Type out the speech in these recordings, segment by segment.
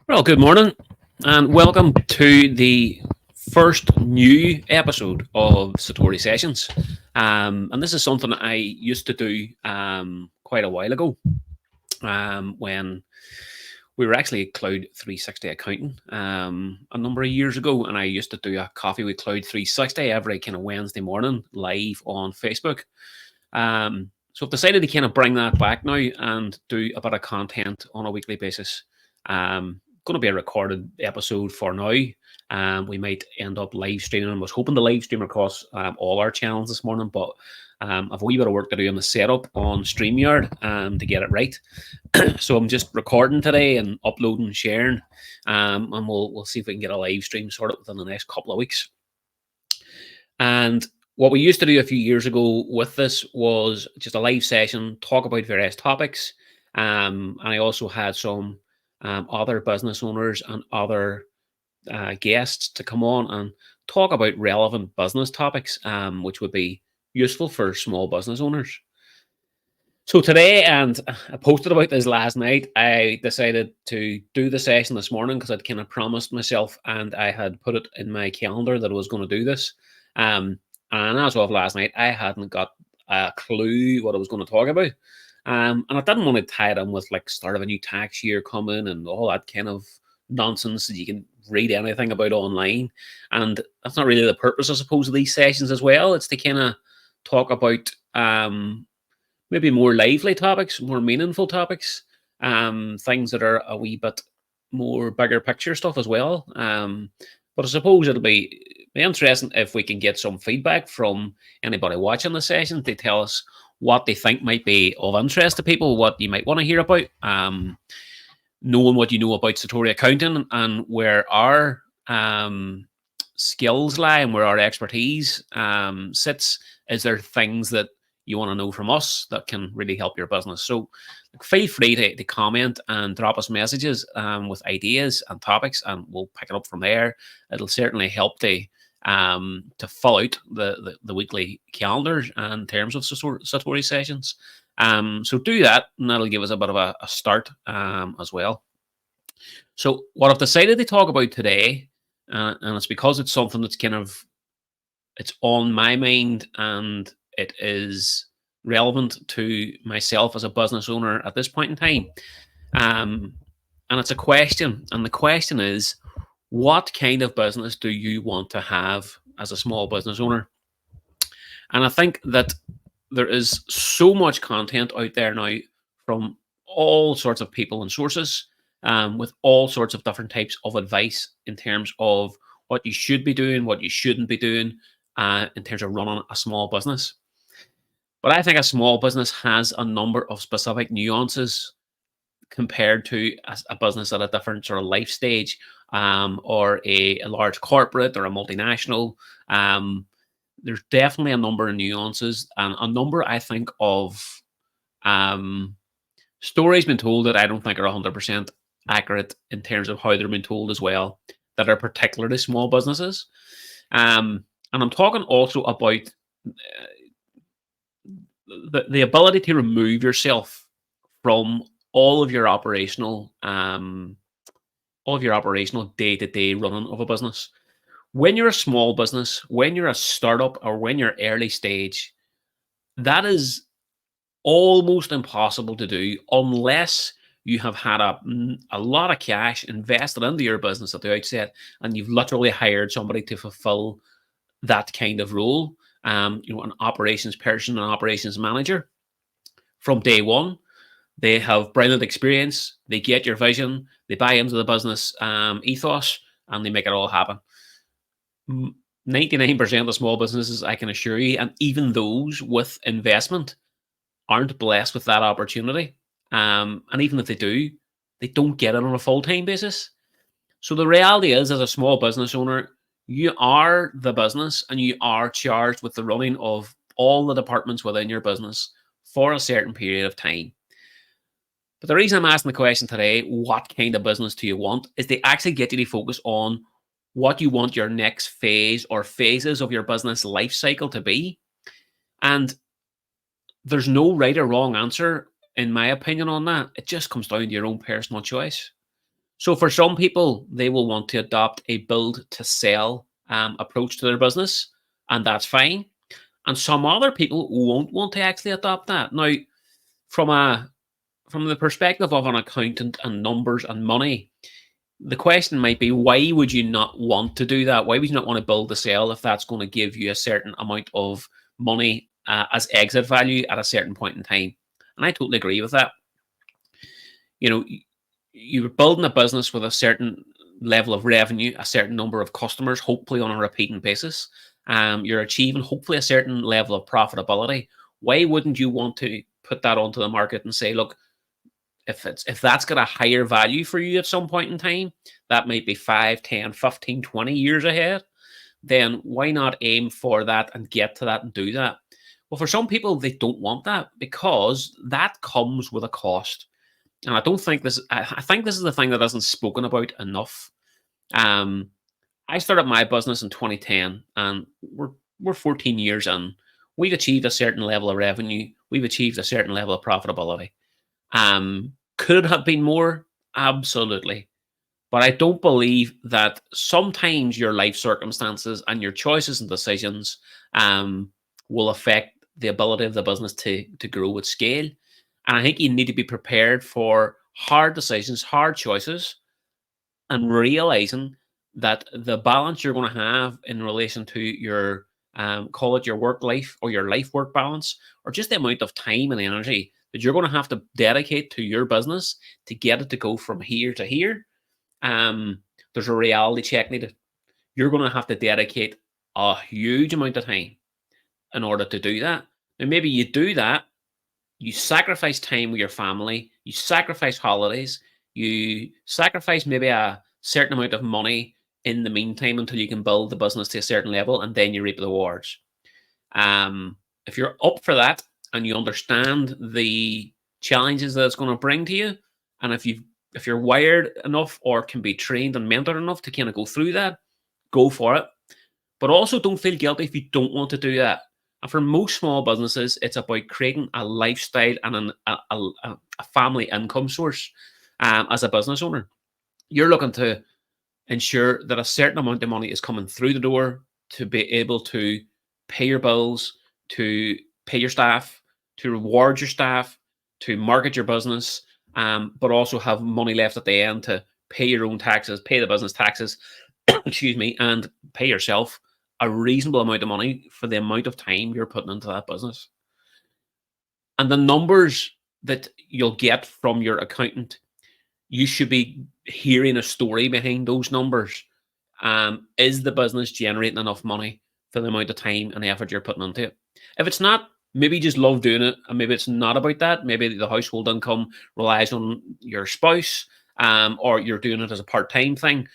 Well, good morning and welcome to the first new episode of Satori Sessions. And this is something I used to do quite a while ago when we were actually Cloud 360 accounting a number of years ago. And I used to do a coffee with Cloud 360 every kind of Wednesday morning live on Facebook. So I've decided to kind of bring that back now and do a bit of content on a weekly basis. Going to be a recorded episode for now. We might end up live streaming. I was hoping to live stream across all our channels this morning, but I've a wee bit of work to do on the setup on StreamYard to get it right. So I'm just recording today and uploading and sharing, and we'll see if we can get a live stream sorted within the next couple of weeks. And what we used to do a few years ago with this was just a live session, talk about various topics. And I also had some other business owners and other guests to come on and talk about relevant business topics, which would be useful for small business owners. So today, and I posted about this last night, I decided to do the session this morning because I'd kind of promised myself and I had put it in my calendar that I was going to do this. And as of last night, I hadn't got a clue what I was going to talk about. And I didn't want to tie it in with like start of a new tax year coming and all that kind of nonsense that you can read anything about online. And that's not really the purpose, I suppose, of these sessions as well. It's to kind of talk about maybe more lively topics, more meaningful topics, things that are a wee bit more bigger picture stuff as well. But I suppose it'll be interesting if we can get some feedback from anybody watching the session to tell us what they think might be of interest to people, what you might want to hear about. Knowing what you know about Satori accounting and where our skills lie and where our expertise sits. Is there things that you want to know from us that can really help your business? So feel free to comment and drop us messages with ideas and topics, and we'll pick it up from there. It'll certainly help to fill out the weekly calendar in terms of Satori sessions. So do that, and that'll give us a bit of a start as well. So what I've decided to talk about today, and it's because it's something that's it's on my mind and it is relevant to myself as a business owner at this point in time. And it's a question. And the question is, what kind of business do you want to have as a small business owner? And I think that there is so much content out there now from all sorts of people and sources with all sorts of different types of advice in terms of what you should be doing, what you shouldn't be doing in terms of running a small business. But I think a small business has a number of specific nuances compared to a business at a different sort of life stage or a large corporate or a multinational. There's definitely a number of nuances and a number, I think, of stories been told that I don't think are 100% accurate in terms of how they're being told as well, that are particularly small businesses. And I'm talking also about the ability to remove yourself from all of your operational day-to-day running of a business. When you're a small business, when you're a startup, or when you're early stage, that is almost impossible to do unless you have had a lot of cash invested into your business at the outset and you've literally hired somebody to fulfill that kind of role. An operations person, an operations manager from day one. They have brilliant experience. They get your vision. They buy into the business ethos, and they make it all happen. 99% of small businesses, I can assure you, and even those with investment, aren't blessed with that opportunity. And even if they do, they don't get it on a full-time basis. So the reality is, as a small business owner, you are the business and you are charged with the running of all the departments within your business for a certain period of time. But the reason I'm asking the question today, what kind of business do you want, is to actually get you to focus on what you want your next phase or phases of your business life cycle to be. And there's no right or wrong answer, in my opinion, on that. It just comes down to your own personal choice. So for some people, they will want to adopt a build to sell approach to their business, and that's fine. And some other people won't want to actually adopt that. Now, from a from the perspective of an accountant and numbers and money, the question might be, why would you not want to do that? Why would you not want to build a sale if that's going to give you a certain amount of money as exit value at a certain point in time? And I totally agree with that. You know, you're building a business with a certain level of revenue, a certain number of customers, hopefully on a repeating basis. You're achieving hopefully a certain level of profitability. Why wouldn't you want to put that onto the market and say, look, if that's got a higher value for you at some point in time, that might be 5, 10, 15, 20 years ahead, then why not aim for that and get to that and do that? Well, for some people, they don't want that because that comes with a cost. And I don't think this, I think this is the thing that isn't spoken about enough. Um, I started my business in 2010 and we're 14 years in. We've achieved a certain level of revenue. We've achieved a certain level of profitability. Could it have been more? Absolutely. But I don't believe that sometimes your life circumstances and your choices and decisions um, will affect the ability of the business to grow at scale. And I think you need to be prepared for hard decisions, hard choices, and realizing that the balance you're going to have in relation to your call it your work life or your life work balance, or just the amount of time and energy that you're going to have to dedicate to your business to get it to go from here to here. There's a reality check needed. You're going to have to dedicate a huge amount of time in order to do that. And maybe you do that, you sacrifice time with your family, you sacrifice holidays, you sacrifice maybe a certain amount of money in the meantime until you can build the business to a certain level, and then you reap the rewards. Um, if you're up for that and you understand the challenges that it's going to bring to you, and if you're wired enough or can be trained and mentored enough to kind of go through that, go for it. But also don't feel guilty if you don't want to do that. And for most small businesses, it's about creating a lifestyle and a family income source as a business owner. You're looking to ensure that a certain amount of money is coming through the door to be able to pay your bills, to pay your staff, to reward your staff, to market your business, but also have money left at the end to pay your own taxes, pay the business taxes, excuse me, and pay yourself a reasonable amount of money for the amount of time you're putting into that business. And the numbers that you'll get from your accountant, you should be hearing a story behind those numbers. Is the business generating enough money for the amount of time and effort you're putting into it? If it's not, maybe you just love doing it, and maybe it's not about that. Maybe the household income relies on your spouse, or you're doing it as a part-time thing.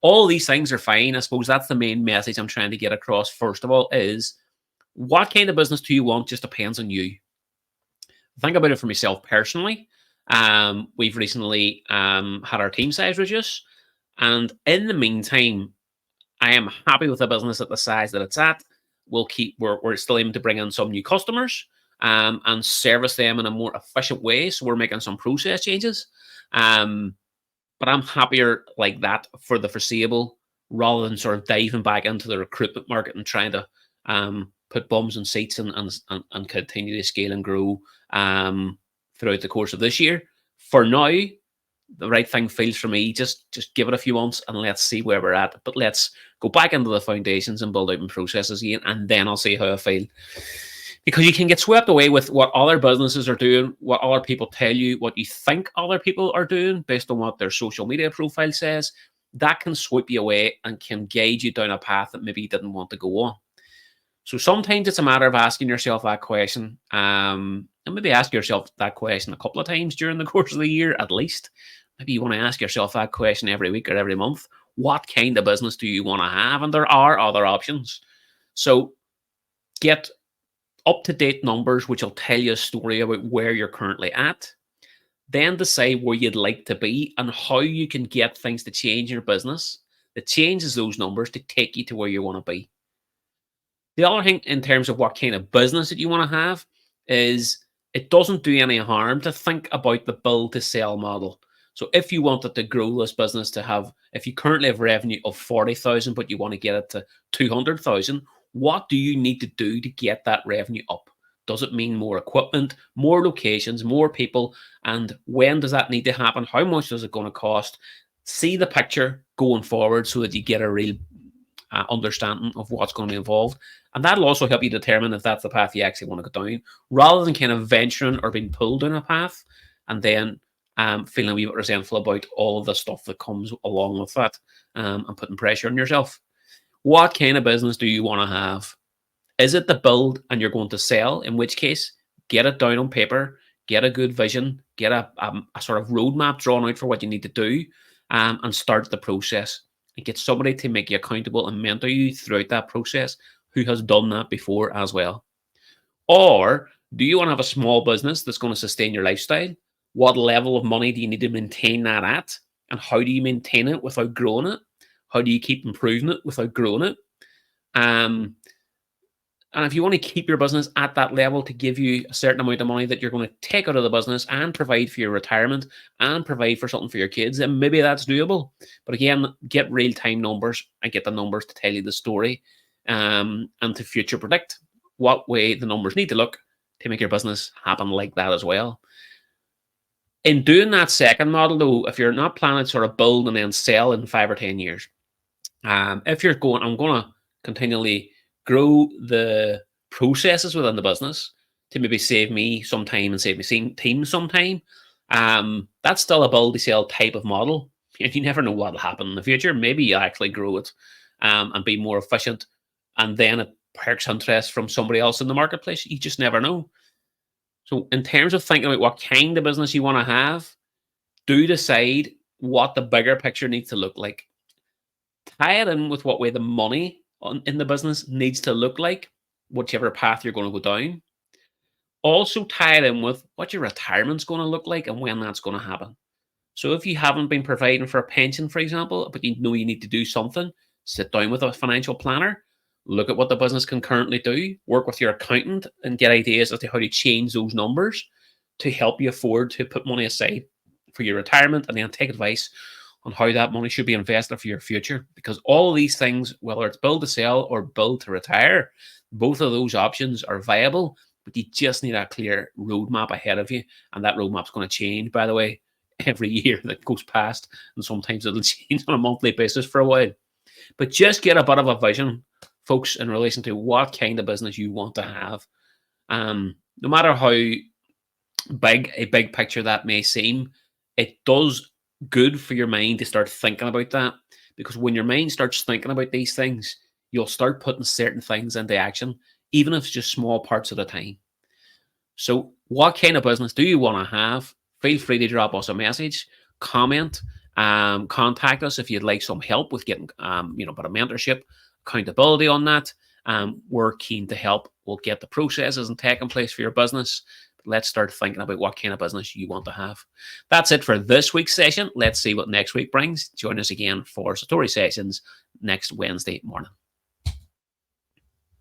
All these things are fine. I suppose that's the main message I'm trying to get across. First of all, is what kind of business do you want just depends on you. Think about it for myself personally. We've recently had our team size reduce, and in the meantime, I am happy with the business at the size that it's at. We're still aiming to bring in some new customers and service them in a more efficient way. So we're making some process changes. Um, but I'm happier like that for the foreseeable rather than sort of diving back into the recruitment market and trying to put bums in seats and continue to scale and grow throughout the course of this year. For now, the right thing feels for me. Just give it a few months and let's see where we're at. But let's go back into the foundations and build out my processes again, and then I'll see how I feel. Because you can get swept away with what other businesses are doing, what other people tell you, what you think other people are doing based on what their social media profile says. That can sweep you away and can guide you down a path that maybe you didn't want to go on. So sometimes it's a matter of asking yourself that question, and maybe ask yourself that question a couple of times during the course of the year at least. Maybe you want to ask yourself that question every week or every month. What kind of business do you want to have? And there are other options. So get up-to-date numbers, which will tell you a story about where you're currently at. Then decide where you'd like to be and how you can get things to change in your business that changes those numbers to take you to where you want to be. The other thing in terms of what kind of business that you want to have is it doesn't do any harm to think about the build to sell model. So if you wanted to grow this business to have, if you currently have revenue of 40,000, but you want to get it to 200,000, what do you need to do to get that revenue up? Does it mean more equipment, more locations, more people? And when does that need to happen? How much is it going to cost? See the picture going forward so that you get a real understanding of what's going to be involved. And that'll also help you determine if that's the path you actually want to go down, rather than kind of venturing or being pulled down a path and then feeling a wee bit resentful about all of the stuff that comes along with that, and putting pressure on yourself. What kind of business do you want to have? Is it the build and you're going to sell? In which case, get it down on paper, get a good vision, get a sort of roadmap drawn out for what you need to do, and start the process. And get somebody to make you accountable and mentor you throughout that process who has done that before as well. Or do you want to have a small business that's going to sustain your lifestyle? What level of money do you need to maintain that at? And how do you maintain it without growing it? How do you keep improving it without growing it? And if you want to keep your business at that level to give you a certain amount of money that you're going to take out of the business and provide for your retirement and provide for something for your kids, then maybe that's doable. But again, get real-time numbers and get the numbers to tell you the story, and to future predict what way the numbers need to look to make your business happen like that as well. In doing that second model, though, if you're not planning to sort of build and then sell in 5 or 10 years, if you're going, I'm going to continually grow the processes within the business to maybe save me some time and save me team some time. That's still a build to sell type of model. And you never know what will happen in the future. Maybe you actually grow it, and be more efficient, and then it perks interest from somebody else in the marketplace. You just never know. So in terms of thinking about what kind of business you want to have, do decide what the bigger picture needs to look like. Tie it in with what way the money in the business needs to look like, whichever path you're going to go down. Also tie it in with what your retirement's going to look like and when that's going to happen. So if you haven't been providing for a pension, for example, but you know you need to do something, sit down with a financial planner, look at what the business can currently do, work with your accountant and get ideas as to how to change those numbers to help you afford to put money aside for your retirement, and then take advice on how that money should be invested for your future. Because all of these things, whether it's build to sell or build to retire, both of those options are viable, but you just need a clear roadmap ahead of you. And that roadmap's going to change, by the way, every year that goes past. And sometimes it'll change on a monthly basis for a while. But just get a bit of a vision, folks, in relation to what kind of business you want to have. No matter how big a big picture that may seem, it does good for your mind to start thinking about that, because when your mind starts thinking about these things, you'll start putting certain things into action, even if it's just small parts at a time. So what kind of business do you want to have? Feel free to drop us a message, comment, contact us if you'd like some help with getting bit of mentorship, accountability on that. We're keen to help. We'll get the processes and tech in place for your business. Let's start thinking about what kind of business you want to have. That's it for this week's session. Let's see what next week brings. Join us again for Satori Sessions next Wednesday morning.